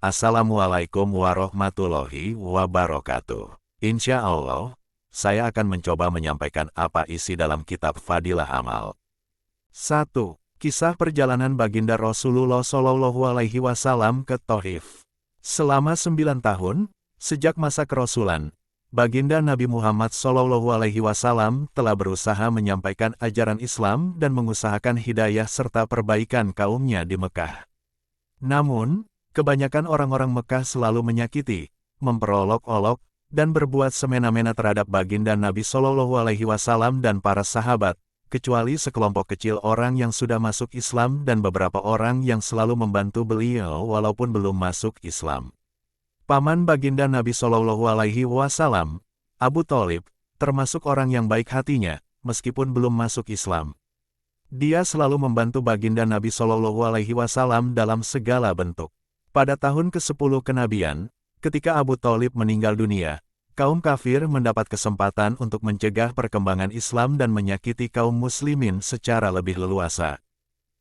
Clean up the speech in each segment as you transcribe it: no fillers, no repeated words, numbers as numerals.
Assalamualaikum warahmatullahi wabarakatuh. Insya Allah, saya akan mencoba menyampaikan apa isi dalam kitab Fadilah Amal. 1. Kisah perjalanan baginda Rasulullah SAW ke Thaif. Selama 9 tahun, sejak masa kerasulan, baginda Nabi Muhammad SAW telah berusaha menyampaikan ajaran Islam dan mengusahakan hidayah serta perbaikan kaumnya di Mekah. Namun, kebanyakan orang-orang Mekah selalu menyakiti, memperolok-olok, dan berbuat semena-mena terhadap baginda Nabi SAW dan para sahabat, kecuali sekelompok kecil orang yang sudah masuk Islam dan beberapa orang yang selalu membantu beliau walaupun belum masuk Islam. Paman baginda Nabi SAW, Abu Thalib, termasuk orang yang baik hatinya, meskipun belum masuk Islam. Dia selalu membantu baginda Nabi SAW dalam segala bentuk. Pada tahun ke-10 kenabian, ketika Abu Thalib meninggal dunia, kaum kafir mendapat kesempatan untuk mencegah perkembangan Islam dan menyakiti kaum muslimin secara lebih leluasa.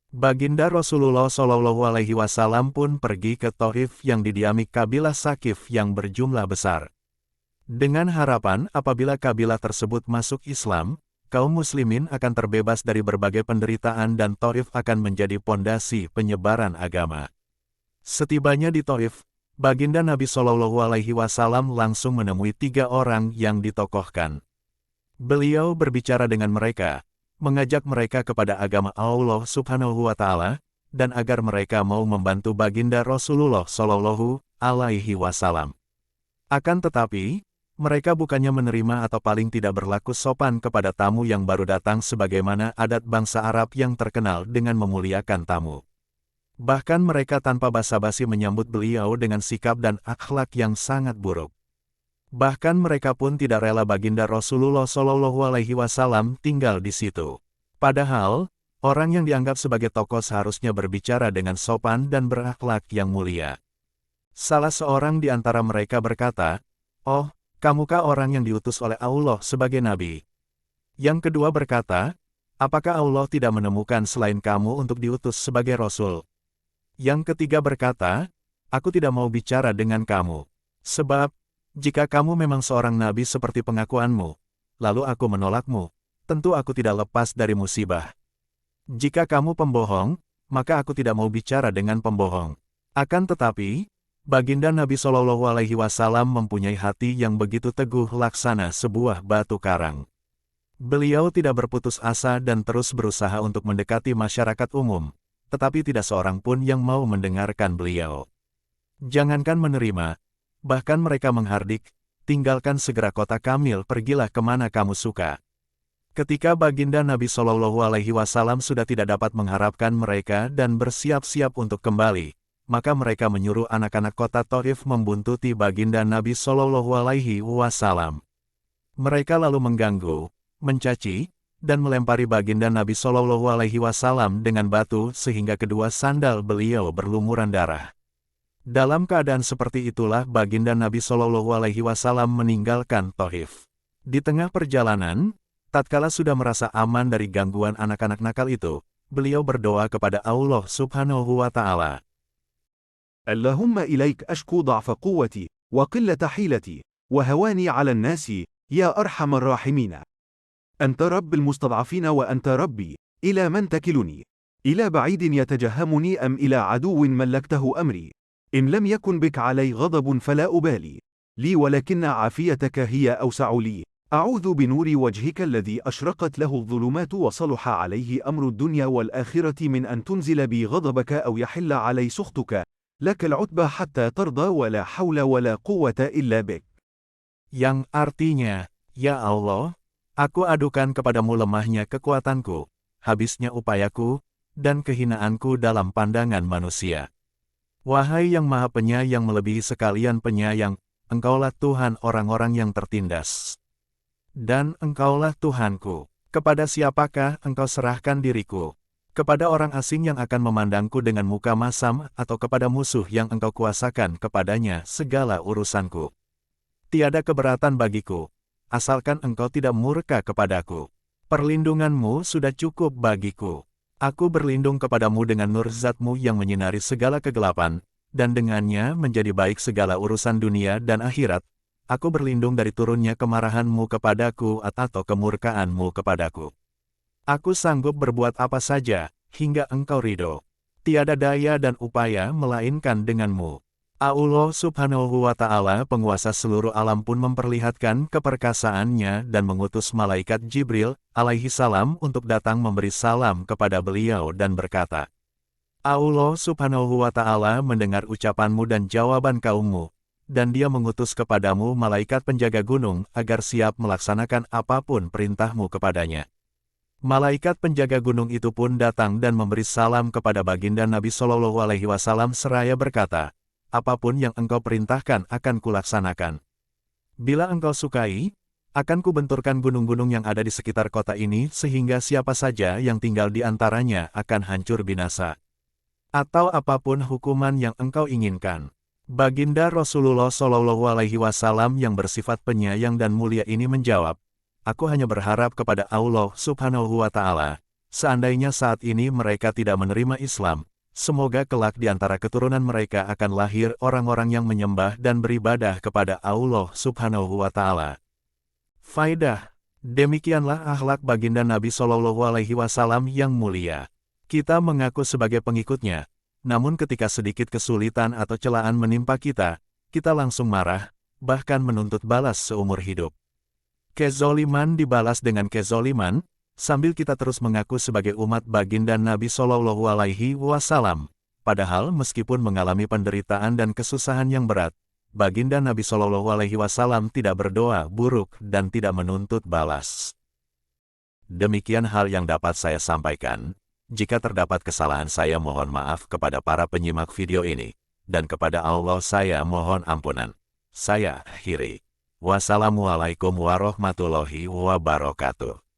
Baginda Rasulullah SAW pun pergi ke Thaif yang didiami kabilah Sakif yang berjumlah besar. Dengan harapan apabila kabilah tersebut masuk Islam, kaum muslimin akan terbebas dari berbagai penderitaan dan Thaif akan menjadi pondasi penyebaran agama. Setibanya di Thaif, baginda Nabi SAW langsung menemui 3 orang yang ditokohkan. Beliau berbicara dengan mereka, mengajak mereka kepada agama Allah Subhanahu wa Ta'ala, dan agar mereka mau membantu baginda Rasulullah SAW. Akan tetapi, mereka bukannya menerima atau paling tidak berlaku sopan kepada tamu yang baru datang sebagaimana adat bangsa Arab yang terkenal dengan memuliakan tamu. Bahkan mereka tanpa basa-basi menyambut beliau dengan sikap dan akhlak yang sangat buruk. Bahkan mereka pun tidak rela baginda Rasulullah SAW tinggal di situ. Padahal, orang yang dianggap sebagai tokoh seharusnya berbicara dengan sopan dan berakhlak yang mulia. Salah seorang di antara mereka berkata, "Oh, kamukah orang yang diutus oleh Allah sebagai nabi?" Yang kedua berkata, "Apakah Allah tidak menemukan selain kamu untuk diutus sebagai rasul?" Yang ketiga berkata, "Aku tidak mau bicara dengan kamu. Sebab, jika kamu memang seorang nabi seperti pengakuanmu, lalu aku menolakmu, tentu aku tidak lepas dari musibah. Jika kamu pembohong, maka aku tidak mau bicara dengan pembohong." Akan tetapi, baginda Nabi SAW mempunyai hati yang begitu teguh laksana sebuah batu karang. Beliau tidak berputus asa dan terus berusaha untuk mendekati masyarakat umum, tetapi tidak seorang pun yang mau mendengarkan beliau. Jangankan menerima, bahkan mereka menghardik, "Tinggalkan segera kota Kamil, pergilah kemana kamu suka." Ketika baginda Nabi SAW sudah tidak dapat mengharapkan mereka dan bersiap-siap untuk kembali, maka mereka menyuruh anak-anak kota Thaif membuntuti baginda Nabi SAW. Mereka lalu mengganggu, mencaci, dan melempari baginda Nabi SAW dengan batu sehingga kedua sandal beliau berlumuran darah. Dalam keadaan seperti itulah baginda Nabi SAW meninggalkan Thaif. Di tengah perjalanan, tatkala sudah merasa aman dari gangguan anak-anak nakal itu, beliau berdoa kepada Allah Subhanahu wa Ta'ala. Allahumma ilaik ashku dha'fa quwwati, wa qillata hilati, wa hawani 'ala an-nasi, ya arhamar rahimina. أنت رب المستضعفين وأنت ربي، إلى من تكلني؟ إلى بعيد يتجهمني أم إلى عدو ملكته أمري؟ إن لم يكن بك علي غضب فلا أبالي، لي ولكن عافيتك هي أوسع لي، أعوذ بنور وجهك الذي أشرقت له الظلمات وصلح عليه أمر الدنيا والآخرة من أن تنزل بي غضبك أو يحل علي سخطك، لك العتبى حتى ترضى ولا حول ولا قوة إلا بك. Yang artinya, "Ya Allah, aku adukan kepadamu lemahnya kekuatanku, habisnya upayaku, dan kehinaanku dalam pandangan manusia. Wahai yang Maha Penyayang melebihi sekalian penyayang, Engkaulah Tuhan orang-orang yang tertindas. Dan Engkaulah Tuhanku. Kepada siapakah Engkau serahkan diriku? Kepada orang asing yang akan memandangku dengan muka masam atau kepada musuh yang Engkau kuasakan kepadanya segala urusanku? Tiada keberatan bagiku, asalkan Engkau tidak murka kepadaku. Perlindunganmu sudah cukup bagiku. Aku berlindung kepadamu dengan nur Zat-Mu yang menyinari segala kegelapan, dan dengannya menjadi baik segala urusan dunia dan akhirat. Aku berlindung dari turunnya kemarahan-Mu kepadaku atau kemurkaan-Mu kepadaku. Aku sanggup berbuat apa saja, hingga Engkau ridho. Tiada daya dan upaya melainkan dengan-Mu. Allah Subhanahu wa Ta'ala, penguasa seluruh alam pun memperlihatkan keperkasaannya dan mengutus malaikat Jibril alaihi salam untuk datang memberi salam kepada beliau dan berkata, Allah Subhanahu wa Ta'ala mendengar ucapanmu dan jawaban kaummu, dan Dia mengutus kepadamu malaikat penjaga gunung agar siap melaksanakan apapun perintahmu kepadanya. Malaikat penjaga gunung itu pun datang dan memberi salam kepada baginda Nabi Shallallahu Alaihi Wasallam seraya berkata, apapun yang engkau perintahkan akan kulaksanakan. Bila engkau sukai, akan kubenturkan gunung-gunung yang ada di sekitar kota ini sehingga siapa saja yang tinggal di antaranya akan hancur binasa. Atau apapun hukuman yang engkau inginkan. Baginda Rasulullah Shallallahu Alaihi Wasallam yang bersifat penyayang dan mulia ini menjawab, aku hanya berharap kepada Allah Subhanahu wa Ta'ala, seandainya saat ini mereka tidak menerima Islam, semoga kelak di antara keturunan mereka akan lahir orang-orang yang menyembah dan beribadah kepada Allah Subhanahu wa Ta'ala. Faedah: demikianlah akhlak baginda Nabi Shallallahu Alaihi Wasallam yang mulia. Kita mengaku sebagai pengikutnya, namun ketika sedikit kesulitan atau celaan menimpa kita, kita langsung marah, bahkan menuntut balas seumur hidup. Kezoliman dibalas dengan kezoliman, sambil kita terus mengaku sebagai umat baginda Nabi Shallallahu Alaihi Wasallam. Padahal meskipun mengalami penderitaan dan kesusahan yang berat, baginda Nabi Shallallahu Alaihi Wasallam tidak berdoa buruk dan tidak menuntut balas. Demikian hal yang dapat saya sampaikan. Jika terdapat kesalahan saya mohon maaf kepada para penyimak video ini, dan kepada Allah saya mohon ampunan. Saya akhiri. Wassalamualaikum warahmatullahi wabarakatuh.